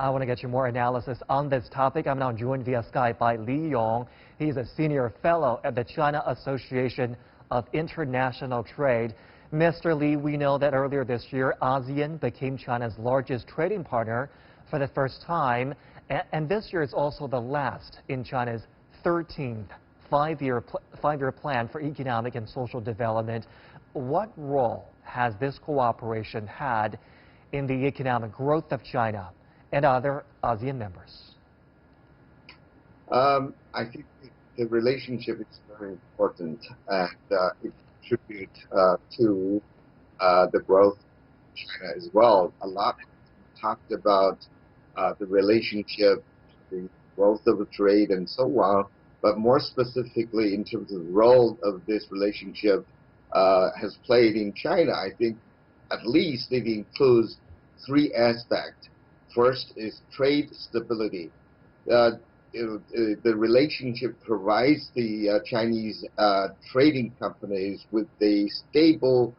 I want to get you more analysis on this topic. I'm now joined via Skype by Li Yong. He's a senior fellow at the China-ASEAN International Trade. Mr. Li, we know that earlier this year, ASEAN became China's largest trading partner for the first time. And this year is also the last in China's 13th five-year plan for economic and social development. What role has this cooperation had in the economic growth of China and other ASEAN members? I think the relationship is very important, and it contributes to the growth of China as well. A lot talked about the relationship, the growth of the trade, and so on. But more specifically, in terms of the role of this relationship has played in China, I think at least it includes three aspects. First is trade stability. The relationship provides the Chinese trading companies with a stable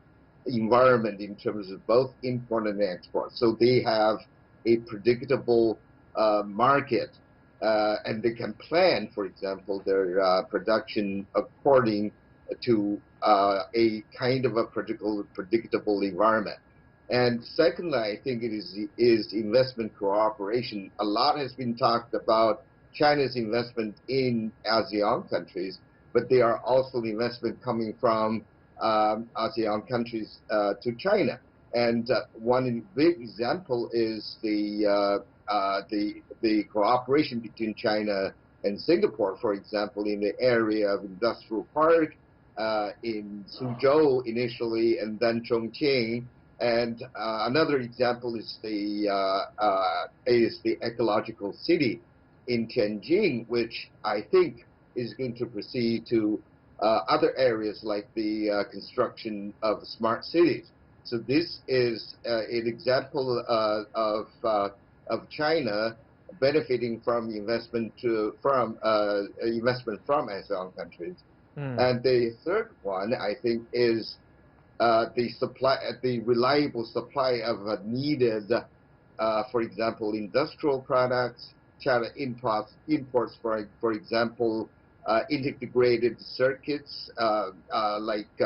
environment in terms of both import and export. So they have a predictable market, and they can plan, for example, their production according to a kind of a predictable environment. And secondly, I think it is investment cooperation. A lot has been talked about China's investment in ASEAN countries, but there are also investment coming from ASEAN countries to China. And one big example is the cooperation between China and Singapore, for example, in the area of industrial park in Suzhou initially, and then Chongqing. And another example is the ecological city in Tianjin, which I think is going to proceed to other areas like the construction of smart cities. So this is an example of China benefiting from investment from ASEAN countries. And the third one, I think, is the reliable supply of needed, for example, industrial products. China imports, for example, integrated circuits like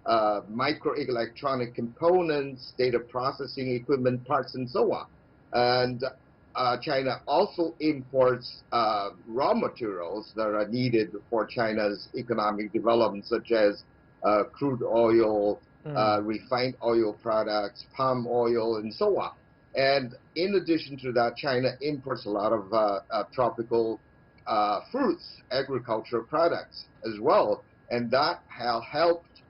microelectronic components, data processing equipment parts, and so on. And China also imports raw materials that are needed for China's economic development, such as crude oil, refined oil products, palm oil, and so on. And in addition to that, China imports a lot of tropical fruits, agricultural products as well, and that has helped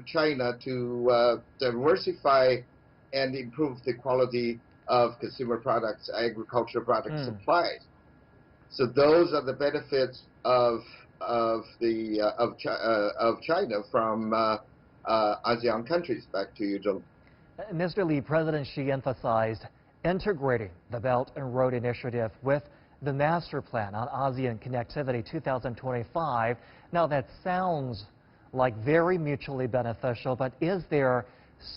China to diversify and improve the quality of consumer products, agricultural product supplies. So those are the benefits of China from ASEAN countries. Back to you, John. Mr. Li, President Xi emphasized integrating the Belt and Road Initiative with the Master Plan on ASEAN Connectivity 2025. Now that sounds like very mutually beneficial, but is there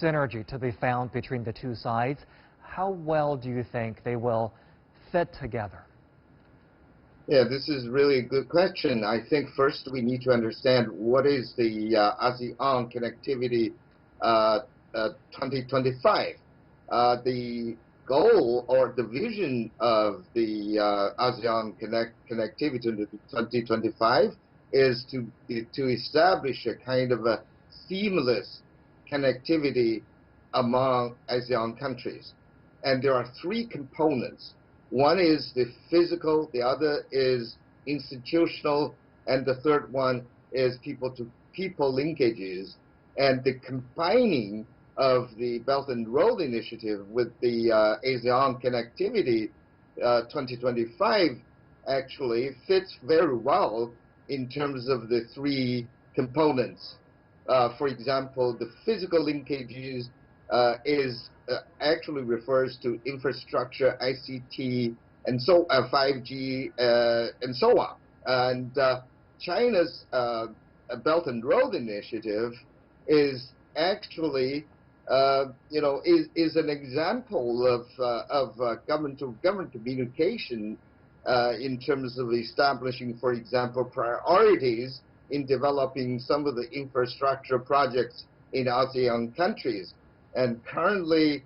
synergy to be found between the two sides? How well do you think they will fit together? Yeah, this is really a good question. I think first we need to understand what is the ASEAN Connectivity 2025. The goal or the vision of the ASEAN Connectivity 2025 is to establish a kind of a seamless connectivity among ASEAN countries. And there are three components. One is the physical, the other is institutional, and the third one is people-to-people linkages. And the combining of the Belt and Road Initiative with the ASEAN Connectivity 2025 actually fits very well in terms of the three components. For example, the physical linkages actually refers to infrastructure, ICT, and so 5G, and so on. And China's Belt and Road Initiative is actually is an example of government-to-government communication in terms of establishing, for example, priorities in developing some of the infrastructure projects in ASEAN countries. And currently,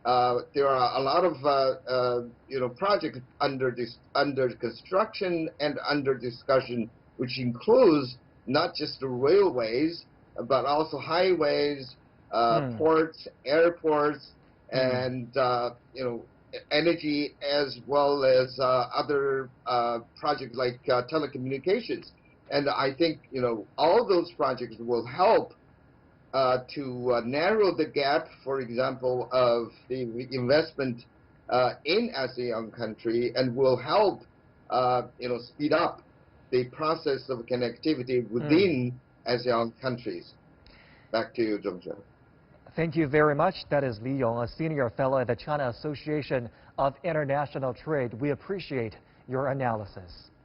there are a lot of projects under construction and under discussion, which includes not just the railways, but also highways, ports, airports, and energy, as well as other projects like telecommunications. And I think all those projects will help to narrow the gap, for example, of the investment in ASEAN country, and will help speed up the process of connectivity within ASEAN countries. Back to you, Zhongzhen. Thank you very much. That is Li Yong, a senior fellow at the China Association of International Trade. We appreciate your analysis.